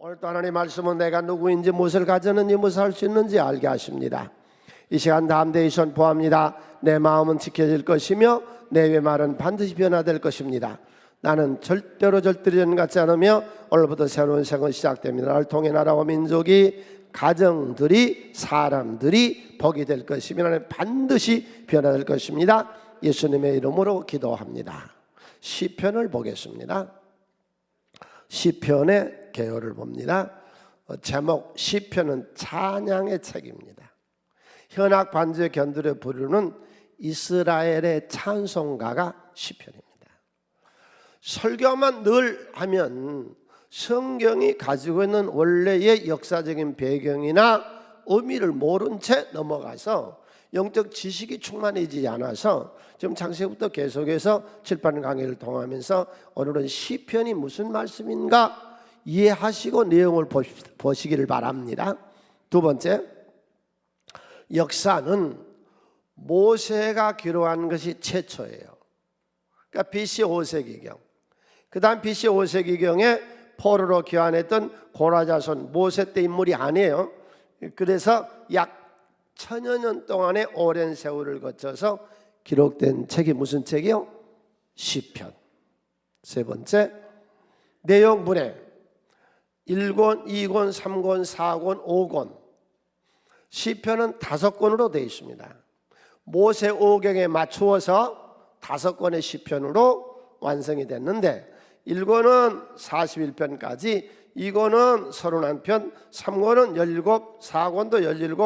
오늘 또 하나님의 말씀은 내가 누구인지 무엇을 가졌는지 무엇을 할 수 있는지 알게 하십니다. 이 시간 담대히 선포합니다. 내 마음은 지켜질 것이며 내 말은 반드시 변화될 것입니다. 나는 절대로 전같지 않으며 오늘부터 새로운 생은 시작됩니다. 나를 통해 나라와 민족이 가정들이 사람들이 복이 될 것이며 나는 반드시 변화될 것입니다. 예수님의 이름으로 기도합니다. 시편을 보겠습니다. 시편의 개요를 봅니다. 제목 시편은 찬양의 책입니다. 현악 반주에 견들어 부르는 이스라엘의 찬송가가 시편입니다. 설교만 늘 하면 성경이 가지고 있는 원래의 역사적인 배경이나 의미를 모른 채 넘어가서 영적 지식이 충만해지지 않아서 지금 창세부터 계속해서 7판 강의를 통하면서 오늘은 시편이 무슨 말씀인가 이해하시고 내용을 보시기를 바랍니다. 두 번째, 역사는 모세가 기록한 것이 최초예요. 그러니까 BC 5세기경. 그 다음 BC 5세기경에 포로로 귀환했던 고라자손 모세 때 인물이 아니에요. 그래서 약 1000여 년 동안의 오랜 세월을 거쳐서 기록된 책이 무슨 책이요? 시편. 세 번째, 내용 분해 1권, 2권, 3권, 4권, 5권. 시편은 5권으로 되어 있습니다. 모세 오경에 맞추어서 5권의 시편으로 완성이 됐는데 1권은 41편까지, 2권은 31편, 3권은 17, 4권도 17,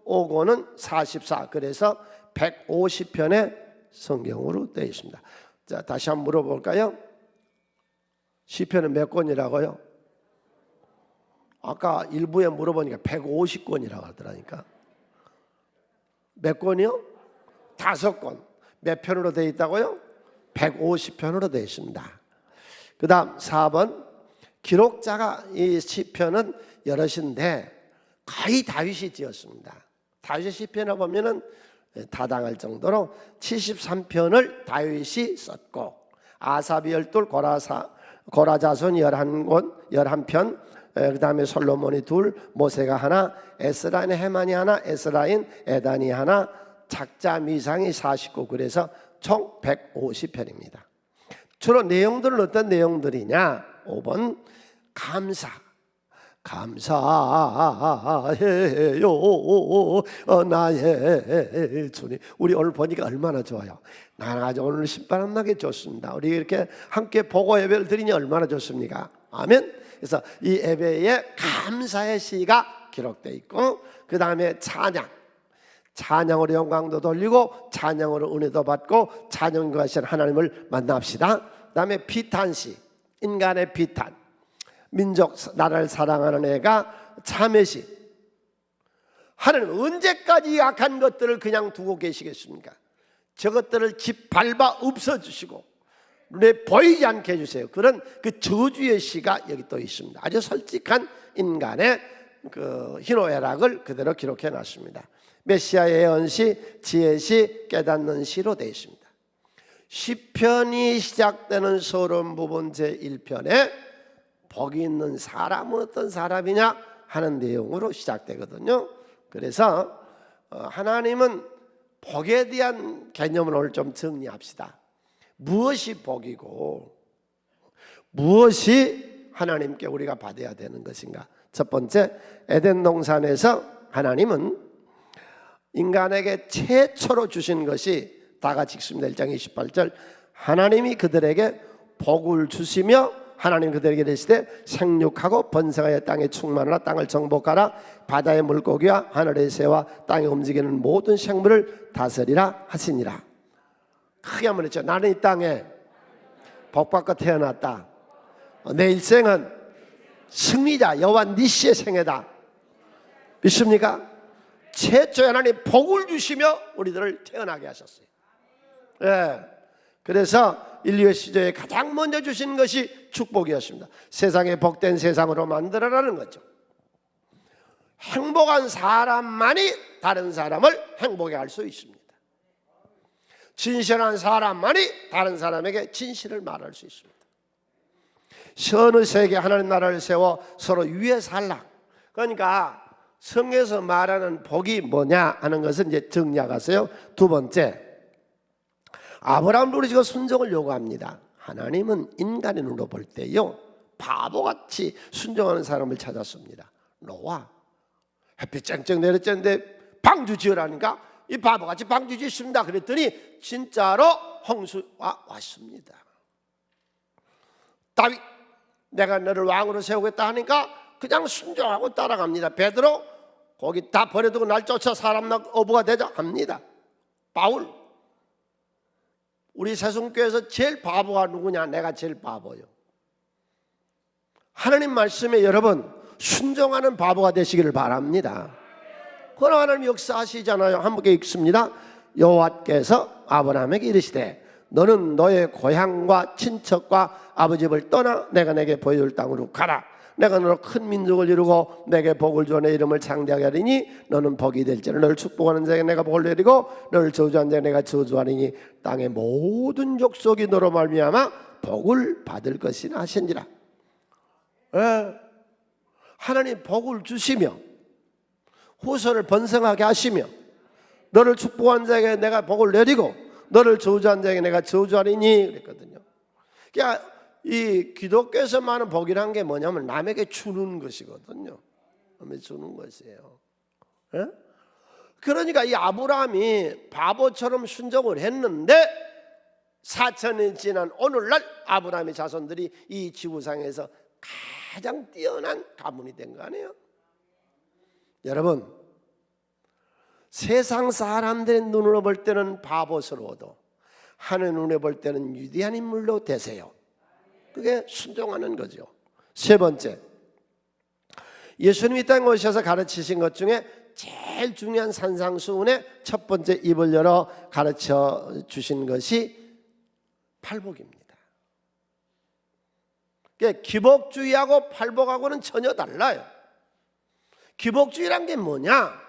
5권은 44. 그래서 150편의 성경으로 되어 있습니다. 자, 다시 한번 물어볼까요? 시편은 몇 권이라고요? 아까 일부에 물어보니까 150권이라고 하더라니까. 몇 권이요? 5권. 몇 편으로 되어 있다고요? 150편으로 되어 있습니다. 그 다음 4번, 기록자가 이 시편은 여럿인데 거의 다윗이 지었습니다. 다윗의 시편을 보면은 타당할 정도로 73편을 다윗이 썼고, 아삽이 12, 고라자손 11권, 11편, 그 다음에 솔로몬이 2, 모세가 하나, 에스라인 헤만이 하나, 에스라인 에단이 하나, 작자 미상이 49. 그래서 총 150편입니다. 주로 내용들은 어떤 내용들이냐? 5번, 감사해요 나의 주님. 우리 오늘 보니까 얼마나 좋아요. 나는 아주 오늘 신바람나게 좋습니다. 우리 이렇게 함께 보고 예배를 드리니 얼마나 좋습니까? 아멘. 그래서 이 예배에 감사의 시가 기록되어 있고, 그 다음에 찬양으로 영광도 돌리고 찬양으로 은혜도 받고 찬양과 하신 하나님을 만납시다. 그 다음에 비탄시, 인간의 비탄, 민족 나라를 사랑하는 애가 참회시. 하나님 언제까지 약한 것들을 그냥 두고 계시겠습니까? 저것들을 짓밟아 없어주시고 눈에 보이지 않게 해주세요. 그런 그 저주의 시가 여기 또 있습니다. 아주 솔직한 인간의 그 희노애락을 그대로 기록해 놨습니다. 메시아의 예언시, 지혜시, 깨닫는 시로 되어 있습니다. 시편이 시작되는 서론 부분 제1편에 복이 있는 사람은 어떤 사람이냐 하는 내용으로 시작되거든요. 그래서 하나님은 복에 대한 개념을 오늘 좀 정리합시다. 무엇이 복이고 무엇이 하나님께 우리가 받아야 되는 것인가. 첫 번째, 에덴 동산에서 하나님은 인간에게 최초로 주신 것이 다 같이 읽습니다. 1장 28절, 하나님이 그들에게 복을 주시며 하나님 그들에게 이르시되 생육하고 번성하여 땅에 충만하라. 땅을 정복하라. 바다의 물고기와 하늘의 새와 땅에 움직이는 모든 생물을 다스리라 하시니라. 크게 한번 했죠. 나는 이 땅에 복받고 태어났다. 내 일생은 승리자 여호와 니시의 생애다. 믿습니까? 최초에 하나님 복을 주시며 우리들을 태어나게 하셨어요. 그래서 인류의 시조에 가장 먼저 주신 것이 축복이었습니다. 세상에 복된 세상으로 만들어라는 거죠. 행복한 사람만이 다른 사람을 행복하게 할 수 있습니다. 진실한 사람만이 다른 사람에게 진실을 말할 수 있습니다. 어느 세계 하나님 나라를 세워 서로 위에 살라. 그러니까 성경에서 말하는 복이 뭐냐 하는 것은 이제 정리하세요. 두 번째, 아브라함을 우리가 순종을 요구합니다. 하나님은 인간의 눈으로 볼 때요 바보같이 순종하는 사람을 찾았습니다. 노아 햇빛 쨍쨍 내렸는데 방주 지으라니까 이 바보같이 방주 짓습니다. 그랬더니 진짜로 홍수가 왔습니다. 다윗 내가 너를 왕으로 세우겠다 하니까 그냥 순종하고 따라갑니다. 베드로 거기 다 버려두고 날 쫓아 사람 어부가 되자 합니다. 바울 우리 세송교회에서 제일 바보가 누구냐? 내가 제일 바보요. 하나님 말씀에 여러분 순종하는 바보가 되시기를 바랍니다. 그러나 하나님 역사하시잖아요. 함께 읽습니다. 여호와께서 아브라함에게 이르시되 너는 너의 고향과 친척과 아버지 집을 떠나 내가 내게 보여줄 땅으로 가라. 내가 너로 큰 민족을 이루고 내게 복을 주어 내 이름을 창대하게 하리니 너는 복이 될지라. 너를 축복하는 자에게 내가 복을 내리고 너를 저주하는 자에게 내가 저주하리니 땅의 모든 족속이 너로 말미암아 복을 받을 것이라 하신지라. 하나님 복을 주시며 후손을 번성하게 하시며 너를 축복한 자에게 내가 복을 내리고 너를 저주한 자에게 내가 저주하리니 그랬거든요. 그러니까 이 기독교에서 말하는 복이란 게 뭐냐면 남에게 주는 것이거든요. 남에게 주는 것이에요. 예? 그러니까 이 아브라함이 바보처럼 순종을 했는데 4천년이 지난 오늘날 아브라함의 자손들이 이 지구상에서 가장 뛰어난 가문이 된 거 아니에요? 여러분 세상 사람들의 눈으로 볼 때는 바보스러워도 하나님 눈에 볼 때는 위대한 인물로 되세요. 그게 순종하는 거죠. 세 번째, 예수님이 땅에 오셔서 가르치신 것 중에 제일 중요한 산상수훈의 첫 번째 입을 열어 가르쳐 주신 것이 팔복입니다. 기복주의하고 팔복하고는 전혀 달라요. 기복주의란 게 뭐냐?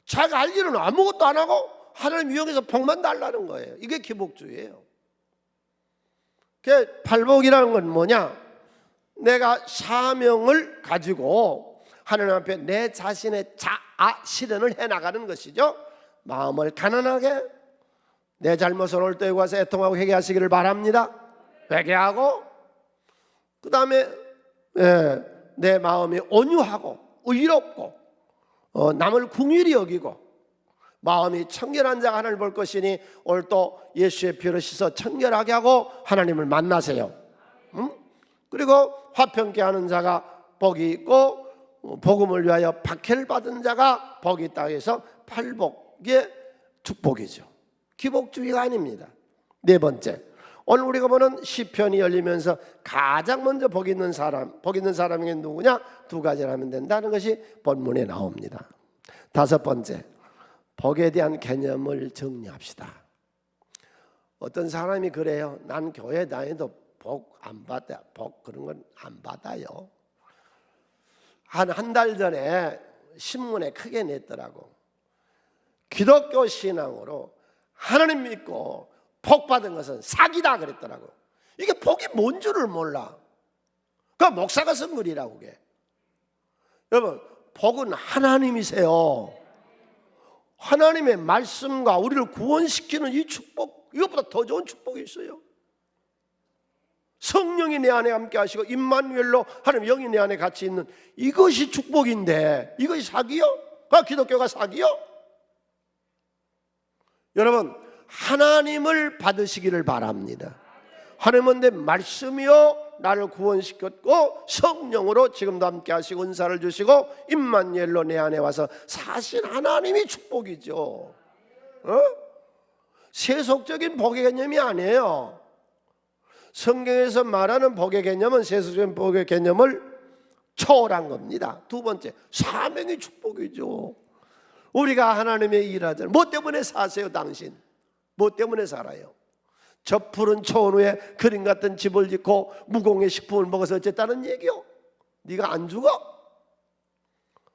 자기가 할 일은 아무것도 안 하고 하나님 이용해서 복만 달라는 거예요. 이게 기복주의예요. 팔복이라는 건 뭐냐? 내가 사명을 가지고 하나님 앞에 내 자신의 자아 실현을 해나가는 것이죠. 마음을 가난하게 내 잘못을 옳게 와서 애통하고 회개하시기를 바랍니다. 회개하고 그 다음에 내 마음이 온유하고 의롭고 남을 긍휼히 여기고 마음이 청결한 자가 하나님을 볼 것이니 오늘 또 예수의 피로 씻어 청결하게 하고 하나님을 만나세요. 그리고 화평케 하는 자가 복이 있고 복음을 위하여 박해를 받은 자가 복이 있다 해서 팔복의 축복이죠. 기복주의가 아닙니다. 네 번째, 오늘 우리가 보는 시편이 열리면서 가장 먼저 복 있는 사람이 누구냐? 두 가지를 하면 된다는 것이 본문에 나옵니다. 다섯 번째, 복에 대한 개념을 정리합시다. 어떤 사람이 그래요. 난 교회 다녀도 복 안 받아. 복 그런 건 안 받아요. 한 달 전에 신문에 크게 냈더라고. 기독교 신앙으로 하나님 믿고 복 받은 것은 사기다 그랬더라고. 이게 복이 뭔 줄을 몰라. 그 목사가 쓴 글이라고 그게. 여러분, 복은 하나님이세요. 하나님의 말씀과 우리를 구원시키는 이 축복, 이것보다 더 좋은 축복이 있어요. 성령이 내 안에 함께 하시고 임마누엘로 하나님 영이 내 안에 같이 있는 이것이 축복인데 이것이 사기요? 기독교가 사기요? 여러분, 하나님을 받으시기를 바랍니다. 하나님은 내 말씀이요 나를 구원시켰고 성령으로 지금도 함께 하시고 은사를 주시고 임마누엘로 내 안에 와서 사실 하나님이 축복이죠. 세속적인 복의 개념이 아니에요. 성경에서 말하는 복의 개념은 세속적인 복의 개념을 초월한 겁니다. 두 번째, 사명의 축복이죠. 우리가 하나님의 일하잖아요. 뭐 때문에 사세요 당신? 뭐 때문에 살아요? 저 푸른 초원 위에 그림 같은 집을 짓고 무공의 식품을 먹어서 어쨌다는 얘기요? 네가 안 죽어?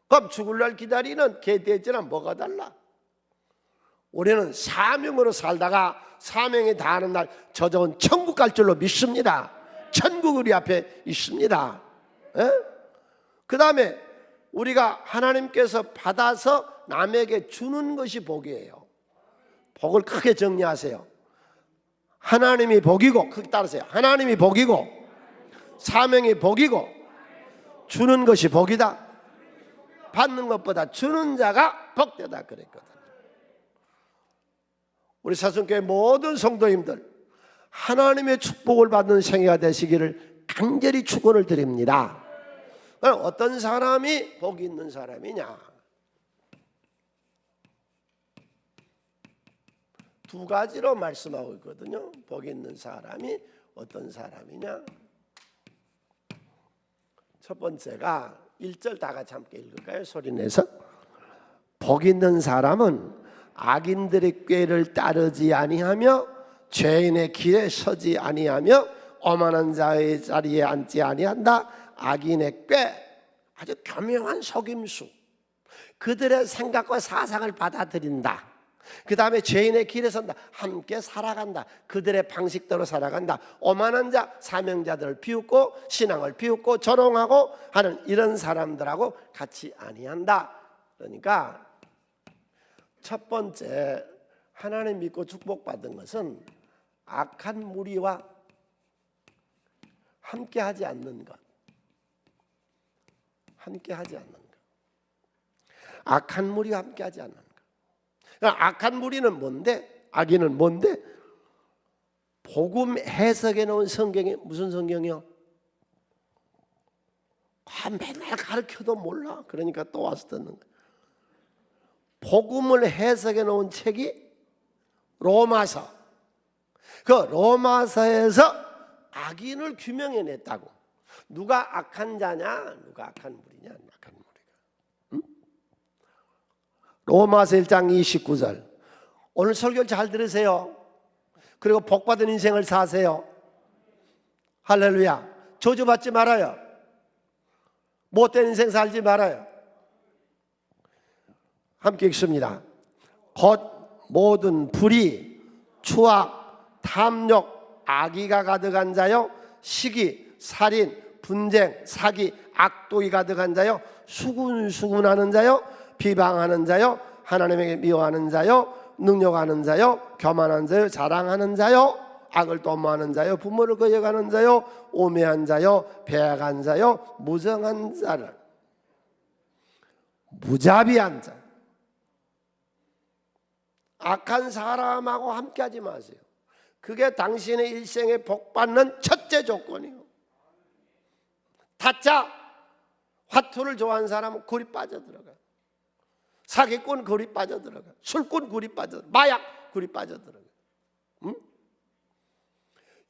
그럼 죽을 날 기다리는 개돼지랑 뭐가 달라? 우리는 사명으로 살다가 사명이 다하는 날 저절은 천국 갈 줄로 믿습니다. 천국 우리 앞에 있습니다. 그 다음에 우리가 하나님께서 받아서 남에게 주는 것이 복이에요. 복을 크게 정리하세요. 하나님이 복이고, 크게 따르세요. 하나님이 복이고, 사명이 복이고, 주는 것이 복이다. 받는 것보다 주는 자가 복되다 그랬거든. 우리 사순교회 모든 성도님들, 하나님의 축복을 받는 생애가 되시기를 간절히 축원을 드립니다. 그럼 어떤 사람이 복이 있는 사람이냐? 두 가지로 말씀하고 있거든요. 복이 있는 사람이 어떤 사람이냐? 첫 번째가 1절 다 같이 함께 읽을까요? 소리내서. 복 있는 사람은 악인들의 꾀를 따르지 아니하며 죄인의 길에 서지 아니하며 오만한 자의 자리에 앉지 아니한다. 악인의 꾀, 아주 교묘한 속임수, 그들의 생각과 사상을 받아들인다. 그 다음에 죄인의 길에 선다. 함께 살아간다. 그들의 방식대로 살아간다. 오만한 자, 사명자들을 비웃고 신앙을 비웃고 조롱하고 하는 이런 사람들하고 같이 아니한다. 그러니까 첫 번째, 하나님 믿고 축복받은 것은 악한 무리와 함께하지 않는 것. 함께하지 않는 것. 악한 무리와 함께하지 않는 것. 그러니까 악한 무리는 뭔데? 악인은 뭔데? 복음 해석해 놓은 성경이 무슨 성경이요? 맨날 가르쳐도 몰라. 그러니까 또 와서 듣는 거야. 복음을 해석해 놓은 책이 로마서. 그 로마서에서 악인을 규명해 냈다고. 누가 악한 자냐? 누가 악한 무리냐? 악한 무리가. 응? 로마서 1장 29절. 오늘 설교를 잘 들으세요. 그리고 복받은 인생을 사세요. 할렐루야. 저주받지 말아요. 못된 인생 살지 말아요. 함께 읽습니다. 곧 모든 불의, 추악, 탐욕, 악의가 가득한 자요, 시기, 살인, 분쟁, 사기, 악독이 가득한 자요, 수군수군하는 자요, 비방하는 자요, 하나님에게 미워하는 자요, 능욕하는 자요, 교만한 자요, 자랑하는 자요, 악을 도모하는 자요, 부모를 거역하는 자요, 오매한 자요, 배악한 자요, 무정한 자를, 무자비한 자. 악한 사람하고 함께하지 마세요. 그게 당신의 일생에 복받는 첫째 조건이에요. 타짜, 화투를 좋아하는 사람은 굴이 빠져들어가. 사기꾼 굴이 빠져들어가. 술꾼 굴이 빠져들어가. 마약 굴이 빠져들어가. 응?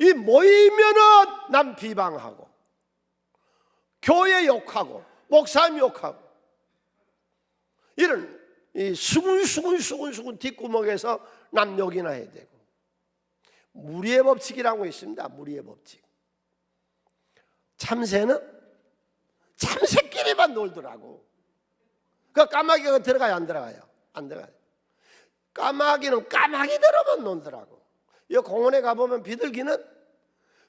이 모이면은 남 비방하고, 교회 욕하고, 목사님 욕하고, 이런 이 수군수군 뒷구멍에서 남 욕이나 해야 되고. 무리의 법칙이라고 있습니다. 무리의 법칙. 참새는 참새끼리만 놀더라고. 그 까마귀가 들어가요, 안 들어가요? 안 들어가요. 까마귀는 까마귀대로만 놀더라고. 이 공원에 가보면 비둘기는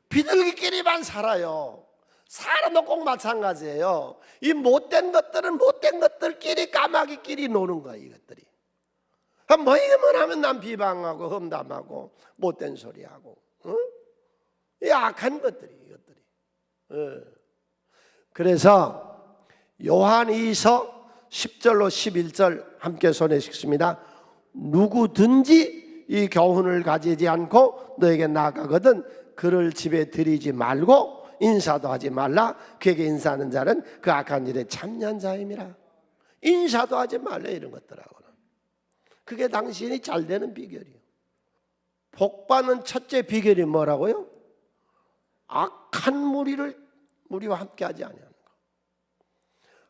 비둘기끼리만 살아요. 사람도 꼭 마찬가지예요. 이 못된 것들은 못된 것들끼리 까마귀끼리 노는 거야, 이것들이. 뭐이기만 하면 남 비방하고 험담하고 못된 소리하고, 어? 이 악한 것들이, 이것들이. 그래서 요한 2서 10절로 11절 함께 손에 읽습니다. 누구든지 이 교훈을 가지지 않고 너에게 나아가거든 그를 집에 들이지 말고 인사도 하지 말라. 그에게 인사하는 자는 그 악한 일에 참여한 자임이라. 인사도 하지 말라, 이런 것들하고는. 그게 당신이 잘 되는 비결이에요. 복받는 첫째 비결이 뭐라고요? 악한 무리와 함께하지 아니하는 것.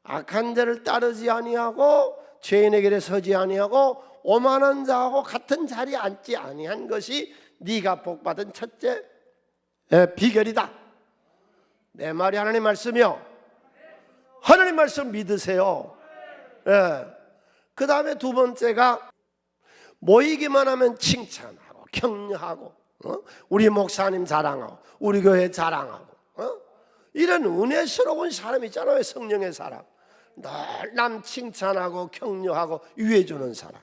악한 자를 따르지 아니하고 죄인의 길에 서지 아니하고 오만한 자하고 같은 자리에 앉지 아니한 것이 네가 복받은 첫째 비결이다. 내 말이 하나님 말씀이요. 하나님 말씀 믿으세요. 그 다음에 두 번째가 모이기만 하면 칭찬하고 격려하고, 우리 목사님 자랑하고 우리 교회 자랑하고 이런 은혜스러운 사람 있잖아요. 성령의 사람, 늘 남 칭찬하고 격려하고 위해주는 사람.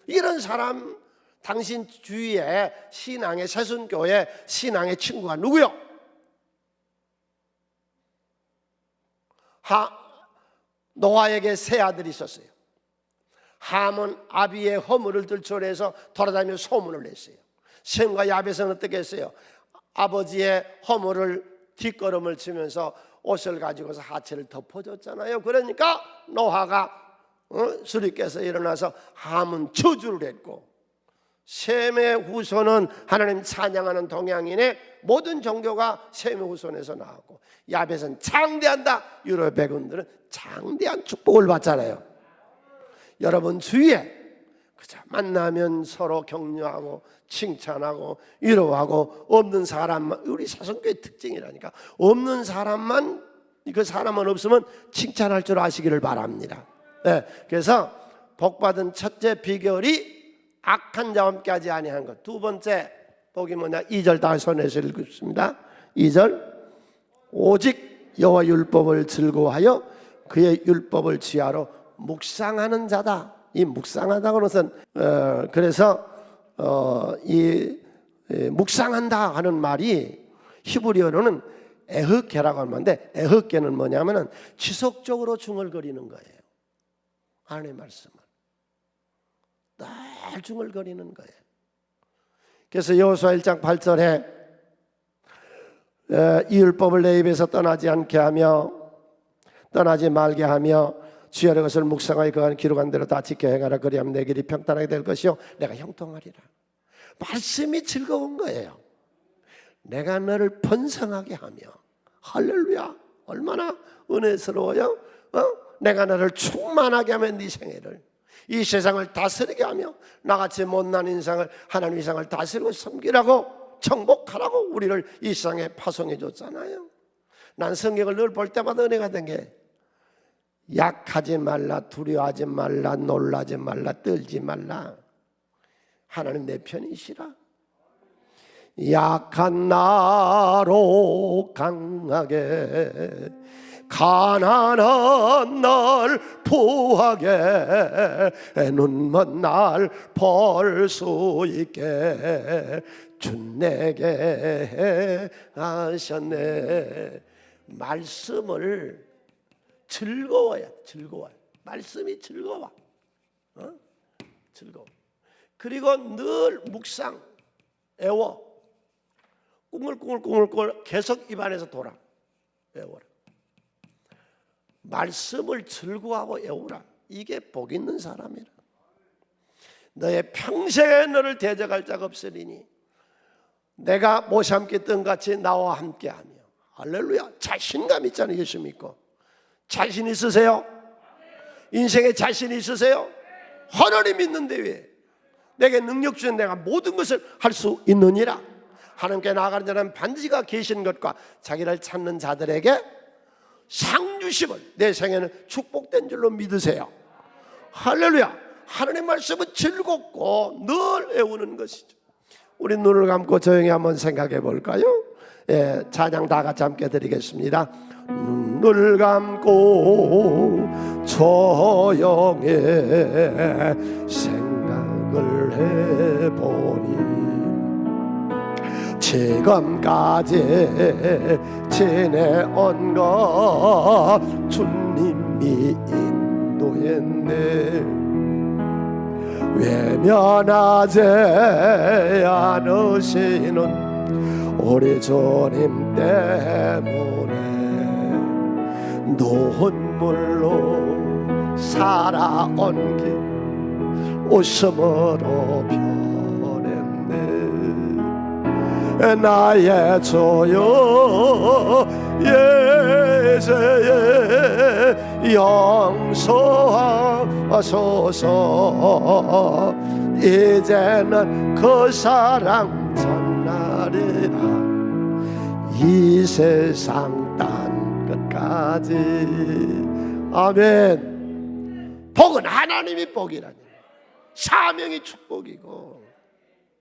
이런 사람, 당신 주위에 신앙의 새순교회 신앙의 친구가 누구요? 노아에게 세 아들이 있었어요. 함은 아비의 허물을 들춰내서 돌아다니며 소문을 냈어요. 셈과 야벳은 어떻게 했어요? 아버지의 허물을 뒷걸음을 치면서 옷을 가지고서 하체를 덮어줬잖아요. 그러니까 노아가 술이 깨서 일어나서 함은 저주를 했고, 셈의 후손은 하나님 찬양하는 동양인의 모든 종교가 셈의 후손에서 나왔고, 야벳은 창대한다. 유럽 백군들은 창대한 축복을 받잖아요. 여러분 주위에 그저 만나면 서로 격려하고 칭찬하고 위로하고, 없는 사람만, 우리 사성교의 특징이라니까, 없는 사람만, 그 사람만 없으면 칭찬할 줄 아시기를 바랍니다. 네, 그래서 복받은 첫째 비결이 악한 자와 함께하지 아니한 것. 두 번째 복이 뭐냐? 2절 다 손에서 읽습니다. 2절, 오직 여호와 율법을 즐거워하여 그의 율법을 지하로 묵상하는 자다. 이 묵상하다는 것은 그래서 이 묵상한다 하는 말이 히브리어로는 에흐케라고 하는 말인데, 에흐케는 뭐냐면은 지속적으로 중얼거리는 거예요. 하나님의 말씀을 늘 중얼거리는 거예요. 그래서 여호수아 1장 8절에 이 율법을 내 입에서 떠나지 않게 하며 떠나지 말게 하며 주의 것을 묵상하여 그간 기록한 대로 다 지켜 행하라. 그리하면 내 길이 평탄하게 될 것이요 내가 형통하리라. 말씀이 즐거운 거예요. 내가 너를 번성하게 하며, 할렐루야, 얼마나 은혜스러워요. 내가 너를 충만하게 하면 네 생애를, 이 세상을 다스리게 하며 나같이 못난 인상을, 하나님 이상을 다스리고 섬기라고, 정복하라고 우리를 이 세상에 파송해 줬잖아요. 난 성경을 늘 볼 때마다 은혜가 된 게, 약하지 말라, 두려워하지 말라, 놀라지 말라, 떨지 말라. 하나님 내 편이시라. 약한 나로 강하게, 가난한 날 부하게, 눈먼 날 볼 수 있게 주 내게 하셨네. 말씀을 즐거워야, 즐거워요. 말씀이 즐거워. 즐거워. 그리고 늘 묵상, 애워. 꿍글꿍글 계속 입안에서 돌아. 애워라. 말씀을 즐거워하고 애우라. 이게 복 있는 사람이라. 너의 평생에 너를 대적할 자가 없으리니 내가 모세 함께 뜬 같이 나와 함께하며. 할렐루야. 자신감 있잖아요. 예수 믿고. 자신 있으세요? 인생에 자신 있으세요? 하나님 믿는데 왜? 내게 능력 주신 내가 모든 것을 할 수 있느니라. 하나님께 나아가는 자는 반드시 계신 것과 자기를 찾는 자들에게 상 주심을, 내 생애는 축복된 줄로 믿으세요. 할렐루야. 하나님 말씀은 즐겁고 늘 애우는 것이죠. 우리 눈을 감고 조용히 한번 생각해 볼까요? 예, 찬양 다 같이 함께 드리겠습니다. 눈을 감고 조용히 생각을 해보니 지금까지 지내온 것 주님이 인도했네. 외면하지 않으시는 우리 주님 때문에 눈물로 살아온 길 웃음으로 변했네. 나의 주여 예수의 용서하소서. 이제는 그 사랑 전날이라 이 세상 딴 것까지. 아멘. 복은 하나님이 복이라니, 사명이 축복이고,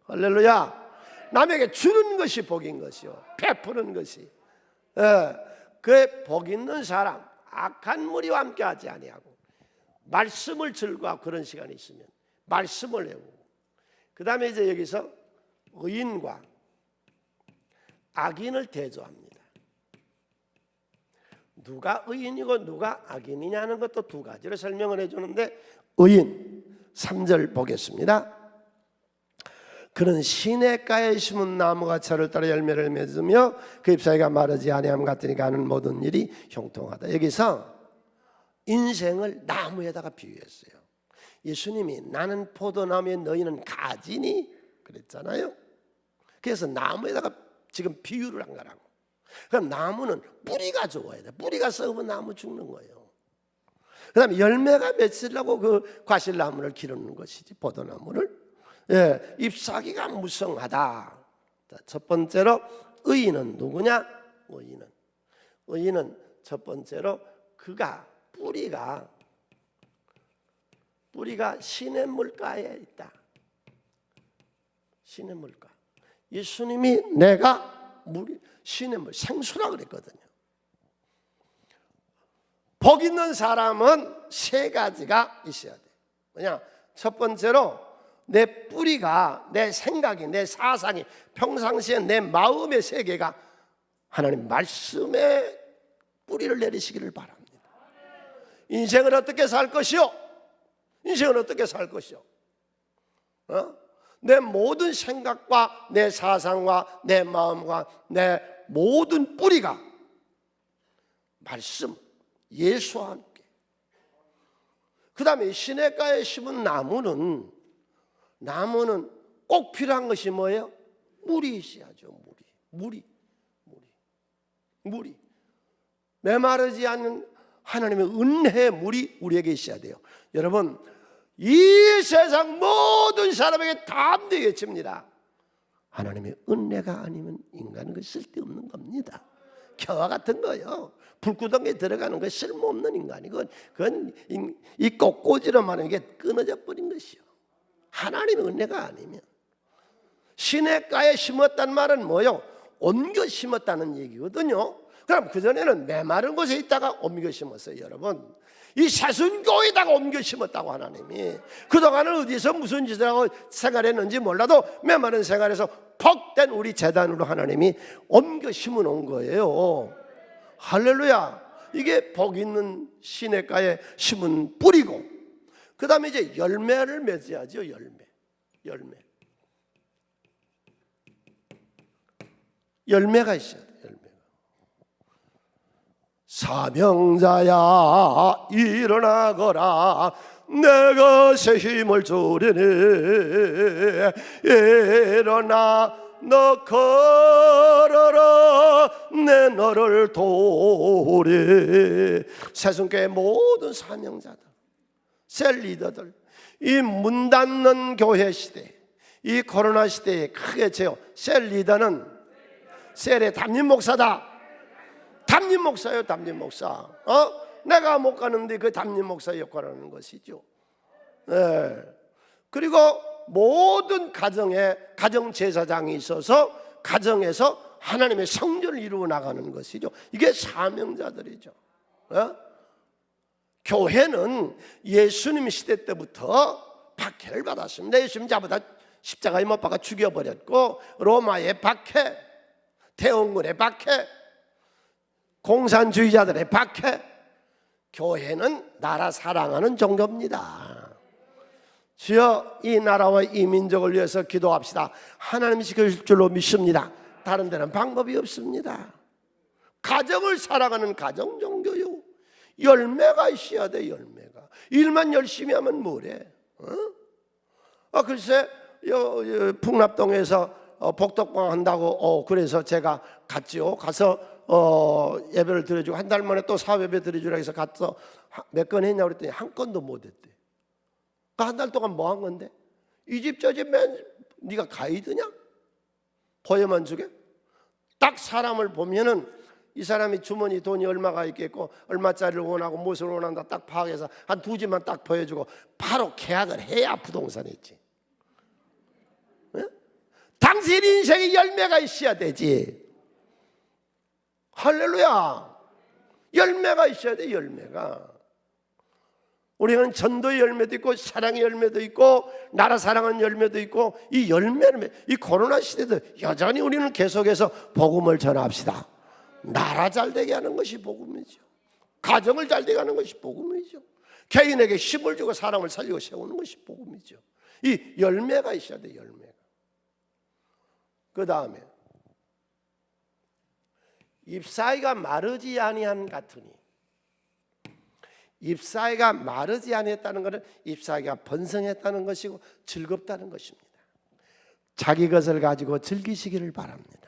할렐루야. 남에게 주는 것이 복인 것이요, 베푸는 것이. 그의 복 있는 사람, 악한 무리와 함께하지 아니하고 말씀을 즐거워하고 그런 시간이 있으면 말씀을 외우고 그 다음에 이제 여기서 의인과 악인을 대조합니다. 누가 의인이고 누가 악인이냐는 것도 두 가지를 설명을 해주는데 의인 3절 보겠습니다. 그는 시냇가에 심은 나무가 철을 따라 열매를 맺으며 그 잎사귀가 마르지 아니함 같으니 하는 모든 일이 형통하다. 여기서 인생을 나무에다가 비유했어요. 예수님이 나는 포도나무에 너희는 가지니 그랬잖아요. 그래서 나무에다가 지금 비유를 한 거라고. 그럼 나무는 뿌리가 좋아야 돼. 뿌리가 썩으면 나무 죽는 거예요. 그 다음에 열매가 맺으려고 그 과실나무를 기르는 것이지, 포도나무를. 예, 잎사귀가 무성하다. 자, 첫 번째로 의인은 누구냐? 의인은 첫 번째로 그가 뿌리가 시냇물가에 있다. 시냇물가. 예수님이 내가 시냇물 생수라 그랬거든요. 복 있는 사람은 세 가지가 있어야 돼. 뭐냐? 첫 번째로 내 뿌리가, 내 생각이, 내 사상이, 평상시에 내 마음의 세계가 하나님 말씀에 뿌리를 내리시기를 바랍니다. 인생을 어떻게 살 것이요? 인생을 어떻게 살 것이요? 내 모든 생각과 내 사상과 내 마음과 내 모든 뿌리가 말씀, 예수와 함께. 그 다음에 시냇가에 심은 나무는 꼭 필요한 것이 뭐예요? 물이 있어야죠. 물이 메마르지 않는 하나님의 은혜의 물이 우리에게 있어야 돼요. 여러분, 이 세상 모든 사람에게 다 되겠습니다. 하나님의 은혜가 아니면 인간은 그 쓸데없는 겁니다. 겨와 같은 거요. 불구덩이에 들어가는 거 쓸모없는 인간이고 그건 이 꽃꽂이로 말하는 게 끊어져 버린 것이요. 하나님의 은혜가 아니면. 시냇가에 심었단 말은 뭐요? 옮겨 심었다는 얘기거든요. 그럼 그전에는 메마른 곳에 있다가 옮겨 심었어요. 여러분, 이 사순교에다가 옮겨 심었다고. 하나님이 그동안은 어디서 무슨 짓을 하고 생활했는지 몰라도 메마른 생활에서 퍽된 우리 재단으로 하나님이 옮겨 심어 놓은 거예요. 할렐루야. 이게 복 있는 시냇가에 심은 뿌리고, 그 다음에 이제 열매를 맺어야죠. 열매가 있어야 돼. 사명자야 일어나거라, 내가 새 힘을 주리니 일어나 너 걸어라, 내 너를 도우리. 새순교의 모든 사명자들, 셀 리더들, 이 문 닫는 교회 시대, 이 코로나 시대에 크게 제요. 셀 리더는 셀의 담임 목사다. 담임 목사요, 담임 목사. 내가 못 가는데 그 담임 목사 역할을 하는 것이죠. 네. 그리고 모든 가정에 가정 제사장이 있어서 가정에서 하나님의 성전을 이루어 나가는 것이죠. 이게 사명자들이죠. 교회는 예수님 시대 때부터 박해를 받았습니다. 예수님 잡아다 십자가에 못 박아 죽여버렸고, 로마의 박해, 대원군의 박해, 공산주의자들의 박해. 교회는 나라 사랑하는 종교입니다. 주여, 이 나라와 이 민족을 위해서 기도합시다. 하나님이 지켜줄 줄로 믿습니다. 다른 데는 방법이 없습니다. 가정을 사랑하는 가정 종교요. 열매가 있어야 돼. 열매가. 일만 열심히 하면 뭐래? 글쎄, 풍납동에서 복덕방 한다고 그래서 제가 갔지요. 가서 예배를 드려주고 한 달 만에 또 사회배 드려주라 해서 가서 몇 건 했냐고 그랬더니 한 건도 못 했대. 한 달 동안 뭐 한 건데? 이 집 저 집 네가 가이드냐? 보여만 주게? 딱 사람을 보면은 이 사람이 주머니 돈이 얼마가 있겠고 얼마짜리를 원하고 무엇을 원한다 딱 파악해서 한 두 집만 딱 보여주고 바로 계약을 해야 부동산이 있지. 당신 인생에 열매가 있어야 되지. 할렐루야. 열매가 있어야 돼. 열매가. 우리는 전도의 열매도 있고 사랑의 열매도 있고 나라 사랑하는 열매도 있고, 이 열매를, 이 코로나 시대도 여전히 우리는 계속해서 복음을 전합시다. 나라 잘되게 하는 것이 복음이죠. 가정을 잘되게 하는 것이 복음이죠. 개인에게 힘을 주고 사람을 살리고 세우는 것이 복음이죠. 이 열매가 있어야 돼. 열매가. 그 다음에 잎사귀가 마르지 아니한 같으니, 잎사귀가 마르지 아니했다는 것은 잎사귀가 번성했다는 것이고 즐겁다는 것입니다. 자기 것을 가지고 즐기시기를 바랍니다.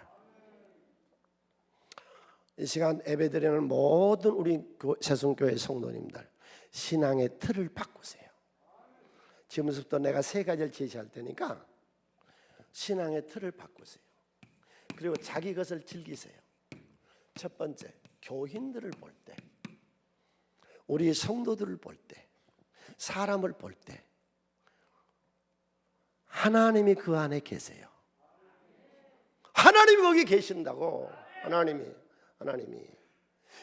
이 시간 예배드리는 모든 우리 새송교회 성도님들, 신앙의 틀을 바꾸세요. 지금부터 내가 3가지를 제시할 테니까 신앙의 틀을 바꾸세요. 그리고 자기 것을 즐기세요. 첫 번째, 교인들을 볼 때, 우리 성도들을 볼 때, 사람을 볼 때 하나님이 그 안에 계세요. 하나님이 거기 계신다고. 하나님이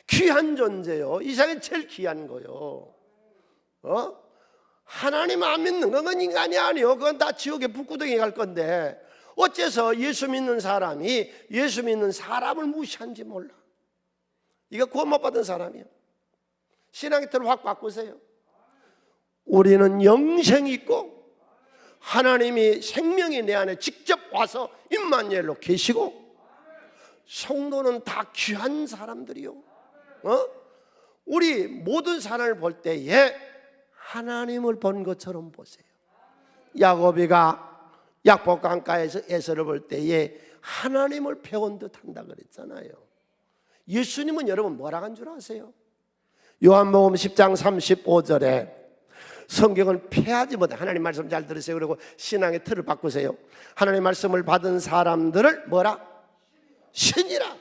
귀한 존재요. 이 세상에 제일 귀한 거요. 하나님 안 믿는 건 인간이 아니요. 그건 다 지옥에 북구덩이 갈 건데, 어째서 예수 믿는 사람이 예수 믿는 사람을 무시한지 몰라. 이거 구원 못 받은 사람이요. 신앙의 틀을 확 바꾸세요. 우리는 영생이 있고 하나님이 생명이 내 안에 직접 와서 임마누엘로 계시고, 성도는 다 귀한 사람들이요. 우리 모든 사람을 볼 때에 하나님을 본 것처럼 보세요. 야곱이가 약복 강가에서 에서를 볼 때에 하나님을 배운 듯 한다 그랬잖아요. 예수님은 여러분 뭐라고 한 줄 아세요? 요한복음 10장 35절에 성경을 폐하지 못해, 하나님 말씀 잘 들으세요. 그리고 신앙의 틀을 바꾸세요. 하나님 말씀을 받은 사람들을 뭐라? 신이라.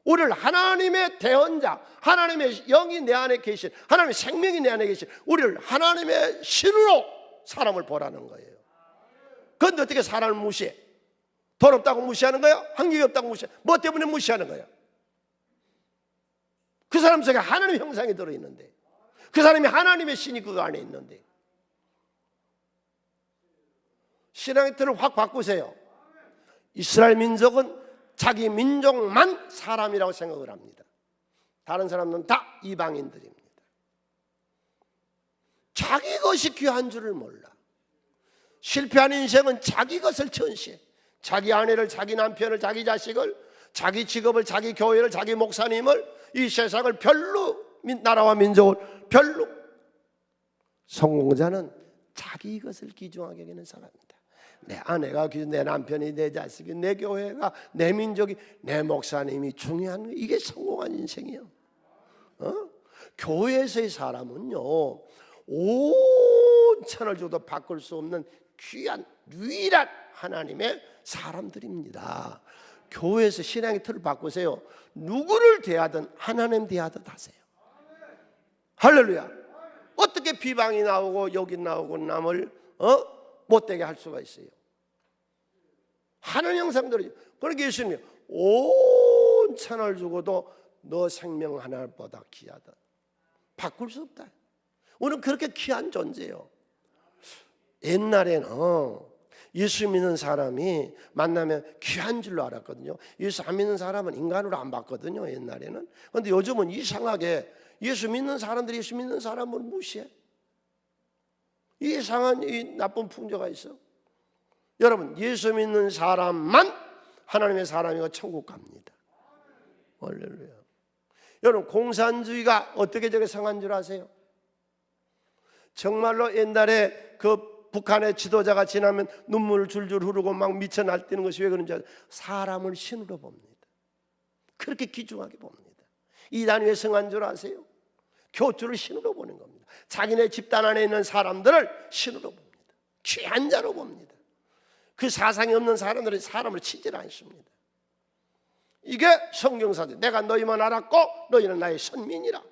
우리를 하나님의 대언자, 하나님의 영이 내 안에 계신, 하나님의 생명이 내 안에 계신 우리를 하나님의 신으로 사람을 보라는 거예요. 그런데 어떻게 사람을 무시해? 돈 없다고 무시하는 거야? 학력이 없다고 무시해? 뭐 때문에 무시하는 거야? 그 사람 속에 하나님의 형상이 들어있는데, 그 사람이 하나님의 신이 그 안에 있는데. 신앙의 틀을 확 바꾸세요. 이스라엘 민족은 자기 민족만 사람이라고 생각을 합니다. 다른 사람들은 다 이방인들입니다. 자기 것이 귀한 줄을 몰라. 실패한 인생은 자기 것을 전시해. 자기 아내를, 자기 남편을, 자기 자식을, 자기 직업을, 자기 교회를, 자기 목사님을, 이 세상을 별로, 나라와 민족을 별로. 성공자는 자기 것을 귀중하게 여기는 사람입니다. 내 아내가, 내 남편이, 내 자식이, 내 교회가, 내 민족이, 내 목사님이 중요한 거, 이게 성공한 인생이에요. 교회에서의 사람은요, 온 천을 줘도 바꿀 수 없는 귀한 유일한 하나님의 사람들입니다. 교회에서 신앙의 틀을 바꾸세요. 누구를 대하든 하나님 대하듯 하세요. 할렐루야. 어떻게 비방이 나오고 욕이 나오고 남을 못되게 할 수가 있어요? 하는 형상들이죠. 그러니까 예수님이 온 천을 주고도 너 생명 하나보다 귀하다. 바꿀 수 없다. 우리는 그렇게 귀한 존재예요. 옛날에는 예수 믿는 사람이 만나면 귀한 줄로 알았거든요. 예수 안 믿는 사람은 인간으로 안 봤거든요, 옛날에는. 그런데 요즘은 이상하게 예수 믿는 사람들이 예수 믿는 사람을 무시해. 이상한 이 나쁜 풍조가 있어. 여러분, 예수 믿는 사람만 하나님의 사람이고 천국 갑니다. 할렐루야. 여러분, 공산주의가 어떻게 저게 성한 줄 아세요? 정말로 옛날에 그 북한의 지도자가 지나면 눈물을 줄줄 흐르고 막 미쳐 날뛰는 것이 왜 그런지 아세요? 사람을 신으로 봅니다. 그렇게 귀중하게 봅니다. 이단이 왜 성한 줄 아세요? 교주를 신으로 보는 겁니다. 자기네 집단 안에 있는 사람들을 신으로 봅니다. 귀한 자로 봅니다. 그 사상이 없는 사람들은 사람을 치질 않습니다. 이게 성경사죠. 내가 너희만 알았고 너희는 나의 선민이라.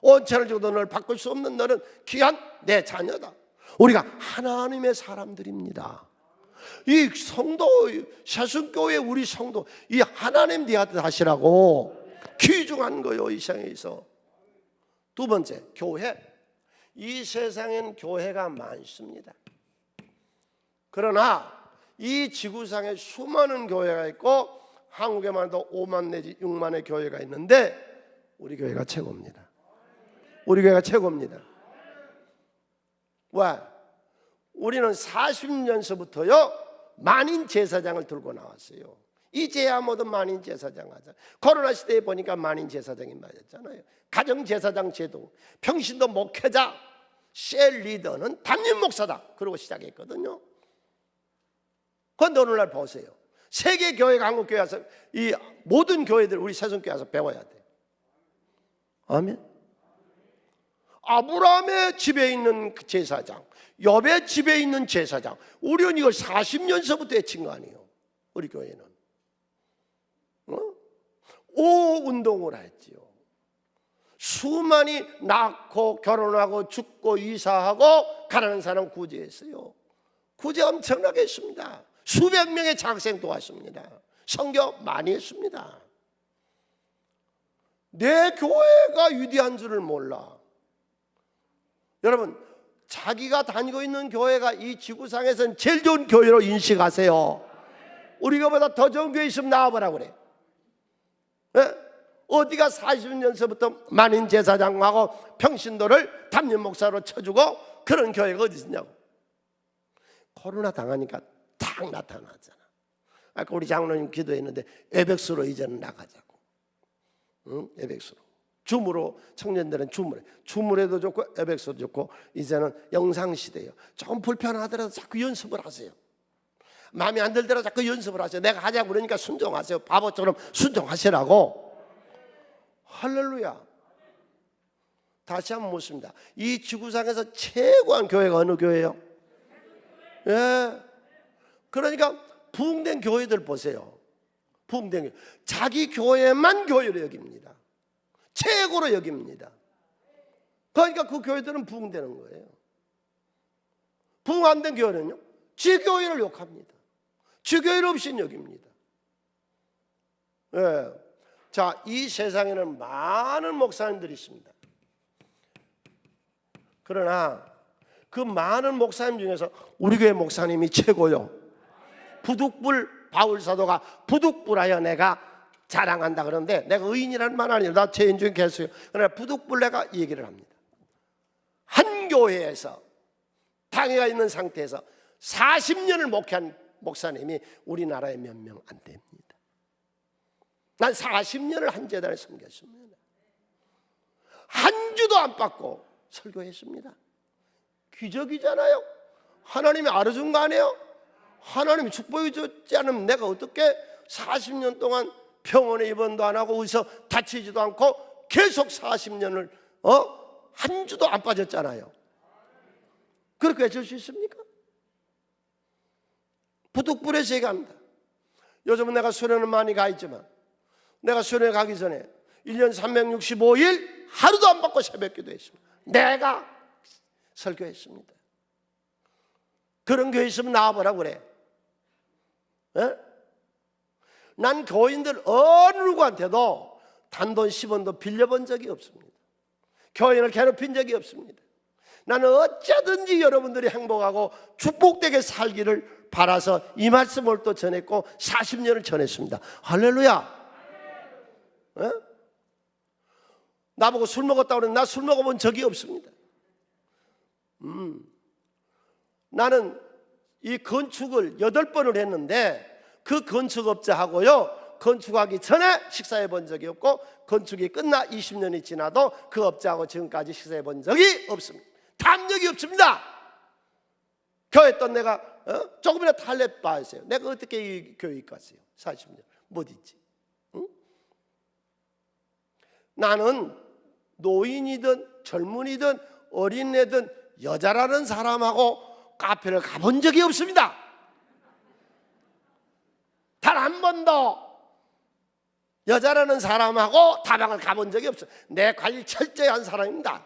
온 천을 주고도 너를 바꿀 수 없는 너는 귀한 내 자녀다. 우리가 하나님의 사람들입니다. 이 성도, 새순교회 우리 성도, 이 하나님 대하듯 하시라고 귀중한 거요, 이 세상에서. 두 번째, 교회. 이 세상엔 교회가 많습니다. 그러나 이 지구상에 수많은 교회가 있고 한국에만 해도 5만 내지 6만의 교회가 있는데 우리 교회가 최고입니다. 우리 교회가 최고입니다. 왜? 우리는 40년서부터요 만인 제사장을 들고 나왔어요. 이제야 모두 만인 제사장 하자. 코로나 시대에 보니까 만인 제사장이 맞았잖아요. 가정 제사장 제도, 평신도 목회자, 셀 리더는 담임 목사다. 그러고 시작했거든요. 그런데 오늘날 보세요. 세계 교회가 한국 교회 와서 이 모든 교회들 우리 새송교회 와서 배워야 돼. 아멘. 아브라함의 집에 있는 제사장, 욥의 집에 있는 제사장, 우리는 이걸 40년서부터 해친 거 아니에요. 우리 교회는 운동을 했지요. 수많이 낳고 결혼하고 죽고 이사하고 가난한 사람 구제했어요. 구제 엄청나게 했습니다. 수백 명의 장학생 도왔습니다. 선교 많이 했습니다. 내 교회가 위대한 줄을 몰라. 여러분, 자기가 다니고 있는 교회가 이 지구상에서는 제일 좋은 교회로 인식하세요. 우리 교회보다 더 좋은 교회 있으면 나와보라 그래. 네? 어디가 40년서부터 만인 제사장하고 평신도를 담임 목사로 쳐주고 그런 교회가 어디 있냐고. 코로나 당하니까 딱 나타나잖아. 아까 우리 장로님 기도했는데 에벡스로 이제는 나가자고. 응? 에벡스로. 줌으로, 청년들은 줌으로도 좋고 에벡스도 좋고 이제는 영상시대예요. 조금 불편하더라도 자꾸 연습을 하세요. 마음에 안 들더라도 자꾸 연습을 하세요. 내가 하자고 그러니까 순종하세요. 바보처럼 순종하시라고. 할렐루야. 다시 한번 묻습니다. 이 지구상에서 최고한 교회가 어느 교회예요? 예. 그러니까 부흥된 교회들 보세요. 부흥된 교회. 자기 교회만 교회로 여깁니다. 최고로 여깁니다. 그러니까 그 교회들은 부흥되는 거예요. 부흥 안 된 교회는요, 지 교회를 욕합니다. 지 교회를 없인 여깁니다. 예. 자, 이 세상에는 많은 목사님들이 있습니다. 그러나 그 많은 목사님 중에서 우리 교회 목사님이 최고요. 부득불 바울 사도가 부득불하여 내가 자랑한다 그러는데 내가 의인이라는 말 아니에요. 나 죄인 중에 개수요. 그러나 부득불 내가 이 얘기를 합니다. 한 교회에서 당회가 있는 상태에서 40년을 목회한 목사님이 우리나라에 몇 명 안 됩니다. 난 40년을 한 재단에 섬겼습니다. 한 주도 안 받고 설교했습니다. 기적이잖아요. 하나님이 알아준 거 아니에요? 하나님이 축복해 줬지 않으면 내가 어떻게 40년 동안 병원에 입원도 안 하고 어디서 다치지도 않고 계속 40년을 한 주도 안 빠졌잖아요. 그렇게 해줄 수 있습니까? 부득불에서 얘기합니다. 요즘은 내가 수련은 많이 가 있지만 내가 수련회 가기 전에 1년 365일 하루도 안 받고 새벽 기도했습니다. 내가 설교했습니다. 그런 교회 있으면 나와보라고 그래. 에? 난 교인들 어느 누구한테도 단돈 10원도 빌려본 적이 없습니다. 교인을 괴롭힌 적이 없습니다. 나는 어쩌든지 여러분들이 행복하고 축복되게 살기를 바라서 이 말씀을 또 전했고 40년을 전했습니다. 할렐루야. 에? 나보고 술 먹었다고 그러는데 나 술 먹어본 적이 없습니다. 나는 이 건축을 8번을 했는데 그 건축업자하고요 건축하기 전에 식사해 본 적이 없고 건축이 끝나 20년이 지나도 그 업자하고 지금까지 식사해 본 적이 없습니다. 담력이 없습니다. 교회 또 내가 조금이나 탈레 봐주세요. 내가 어떻게 이 교회 갔어요? 40년 못 있지. 응? 나는 노인이든 젊은이든 어린애든 여자라는 사람하고 카페를 가본 적이 없습니다. 단 한 번도 여자라는 사람하고 다방을 가본 적이 없어요. 내 관리 철저히 한 사람입니다.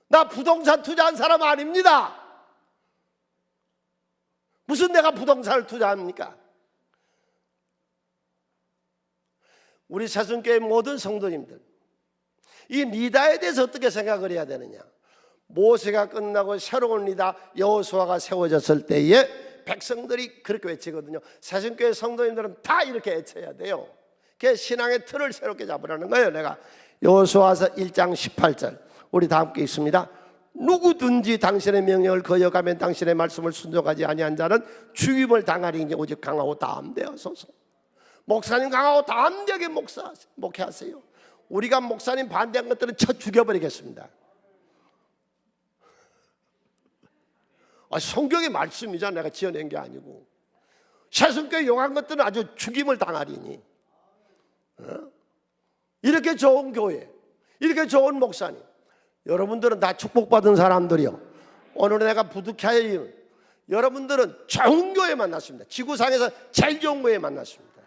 나 부동산 투자한 사람 아닙니다. 무슨 내가 부동산을 투자합니까? 우리 새순교회 모든 성도님들, 이 리다에 대해서 어떻게 생각을 해야 되느냐? 모세가 끝나고 새로운 리다 여호수아가 세워졌을 때에 백성들이 그렇게 외치거든요. 새순교회 성도님들은 다 이렇게 외쳐야 돼요. 그 신앙의 틀을 새롭게 잡으라는 거예요. 내가 여호수아서 1장 18절 우리 다 함께 읽습니다. 누구든지 당신의 명령을 거역하면 당신의 말씀을 순종하지 아니한 자는 죽임을 당하리니 오직 강하고 담대하소서. 목사님 강하고 담대하게 목회하세요. 우리가 목사님 반대한 것들은 쳐 죽여버리겠습니다. 성경의 말씀이잖아. 내가 지어낸 게 아니고. 새순교회 용한 것들은 아주 죽임을 당하리니. 이렇게 좋은 교회, 이렇게 좋은 목사님, 여러분들은 다 축복받은 사람들이요. 오늘 내가 부득이하여 여러분들은 좋은 교회 만났습니다. 지구상에서 제일 좋은 교회 만났습니다.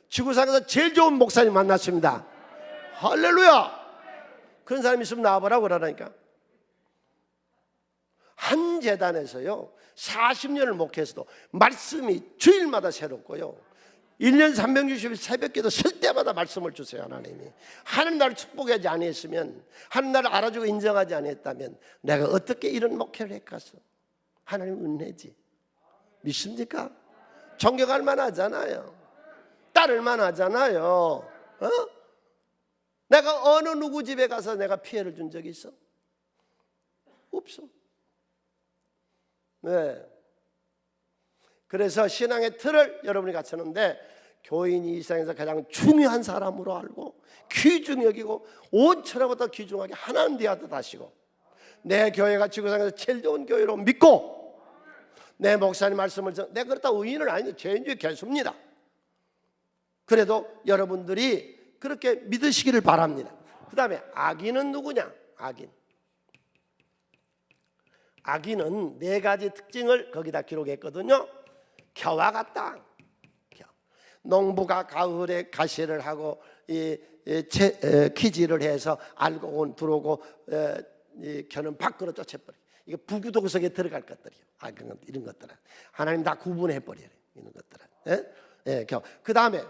지구상에서 제일 좋은 목사님 만났습니다. 할렐루야. 그런 사람 있으면 나와보라고 그러라니까. 한 재단에서요 40년을 목회해서도 말씀이 주일마다 새롭고요 1년 360일 새벽기도 쓸 때마다 말씀을 주세요. 하나님이 하나님 나를 축복하지 아니했으면, 하나님 나를 알아주고 인정하지 아니했다면 내가 어떻게 이런 목회를 했겠어? 하나님 은혜지. 믿습니까? 존경할 만하잖아요. 따를 만하잖아요. 내가 어느 누구 집에 가서 내가 피해를 준 적이 있어? 없어. 네. 그래서 신앙의 틀을 여러분이 갖추는데, 교인이 이 세상에서 가장 중요한 사람으로 알고 귀중히 여기고 온 천하보다 귀중하게 하나님 뒤하듯 하시고, 내 교회가 지구상에서 제일 좋은 교회로 믿고, 내 목사님 말씀을 내가 그렇다 의인은 아닌데 죄인 중에 괴수입니다. 그래도 여러분들이 그렇게 믿으시기를 바랍니다. 그 다음에 악인은 누구냐? 악인은 네 가지 특징을 거기다 기록했거든요. 겨와 같다. 농부가 가을에 가시를 하고 키지를 해서 알고 온 들어오고 겨는 밖으로 쫓아버려. 이게 부구동성에 들어갈 것들이요. 이런 것들은 하나님 다 구분해 버려요. 이런 것들은. 그 다음에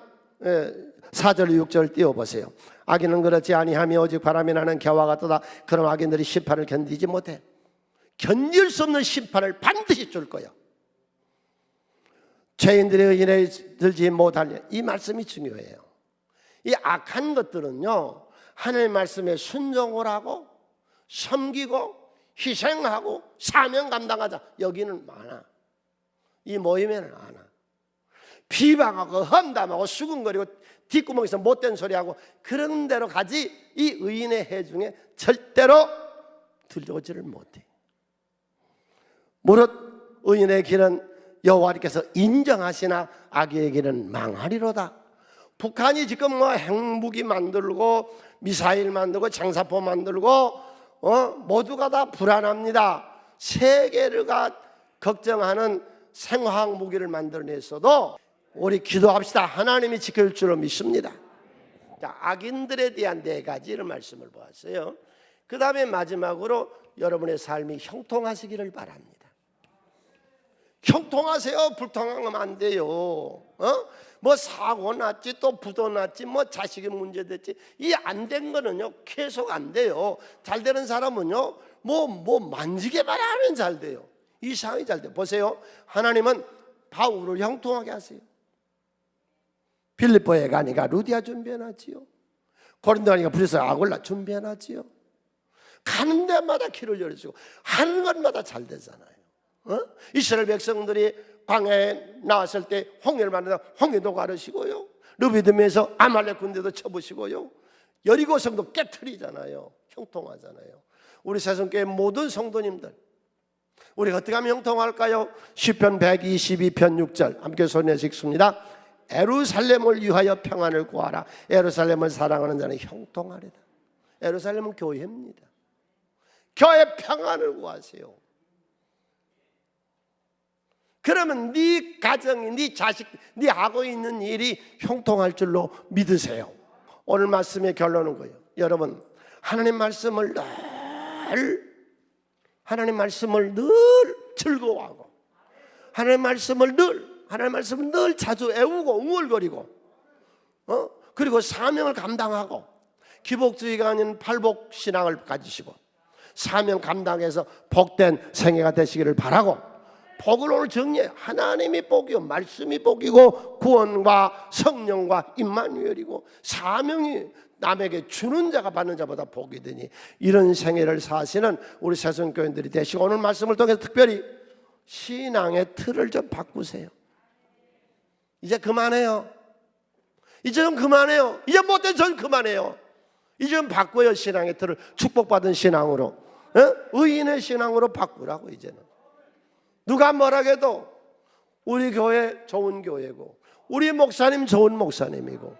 4절 6절 띄워보세요. 악인은 그렇지 아니하며 오직 바람이 나는 겨와 같도다. 그럼 악인들이 심판을 견디지 못해. 견딜 수 없는 심판을 반드시 줄 거예요. 죄인들의 의인에 들지 못하려. 이 말씀이 중요해요. 이 악한 것들은요 하나님의 말씀에 순종을 하고 섬기고 희생하고 사명 감당하자. 여기는 많아. 이 모임에는 많아. 비방하고 험담하고 수군거리고 뒷구멍에서 못된 소리하고 그런 대로 가지 이 의인의 해 중에 절대로 들려오지를 못해. 무릇 의인의 길은 여호와께서 인정하시나 악의 길은 망하리로다. 북한이 지금 핵무기 만들고 미사일 만들고 장사포 만들고 모두가 다 불안합니다. 세계가 걱정하는 생화학 무기를 만들어냈어도 우리 기도합시다. 하나님이 지킬 줄로 믿습니다. 자, 악인들에 대한 네 가지를 말씀을 보았어요. 그 다음에 마지막으로 여러분의 삶이 형통하시기를 바랍니다. 형통하세요. 불통하면 안 돼요. 뭐 사고 났지, 또 부도 났지, 뭐 자식이 문제 됐지, 이 안 된 거는요 계속 안 돼요. 잘 되는 사람은요 뭐 만지게만 하면 잘 돼요. 이상이 잘 돼요. 보세요. 하나님은 바울을 형통하게 하세요. 빌립보에 가니까 루디아 준비해놨지요. 고린도 가니까 브리스 아굴라 준비해놨지요. 가는 데마다 길을 열어주고 하는 것마다 잘 되잖아요. 이스라엘 백성들이 광야에 나왔을 때 홍해를 만나다 홍해도 가르시고요, 르비딤에서 아말렉 군대도 쳐부시고요, 여리고성도 깨트리잖아요. 형통하잖아요. 우리 새송교회 모든 성도님들, 우리가 어떻게 하면 형통할까요? 시편 122편 6절 함께 손에서 읽습니다. 예루살렘을 위하여 평안을 구하라. 예루살렘을 사랑하는 자는 형통하리다. 예루살렘은 교회입니다. 교회 평안을 구하세요. 그러면 네 가정이, 네 자식, 네 하고 있는 일이 형통할 줄로 믿으세요. 오늘 말씀의 결론은 거예요. 여러분, 하나님 말씀을 늘 즐거워하고 하나님 말씀을 늘 자주 애우고 웅얼거리고 그리고 사명을 감당하고 기복주의가 아닌 팔복 신앙을 가지시고 사명 감당해서 복된 생애가 되시기를 바라고, 복을 오늘 정리해. 하나님이 복이요, 말씀이 복이고 구원과 성령과 임마누엘이고 사명이 남에게 주는 자가 받는 자보다 복이 되니 이런 생애를 사시는 우리 새송교인들이 되시고, 오늘 말씀을 통해서 특별히 신앙의 틀을 좀 바꾸세요. 이제 그만해요. 이제 좀 그만해요. 이제 못된 전 그만해요. 이제 좀 바꿔요. 신앙의 틀을 축복받은 신앙으로, 의인의 신앙으로 바꾸라고. 이제는 누가 뭐라 해도 우리 교회 좋은 교회고 우리 목사님 좋은 목사님이고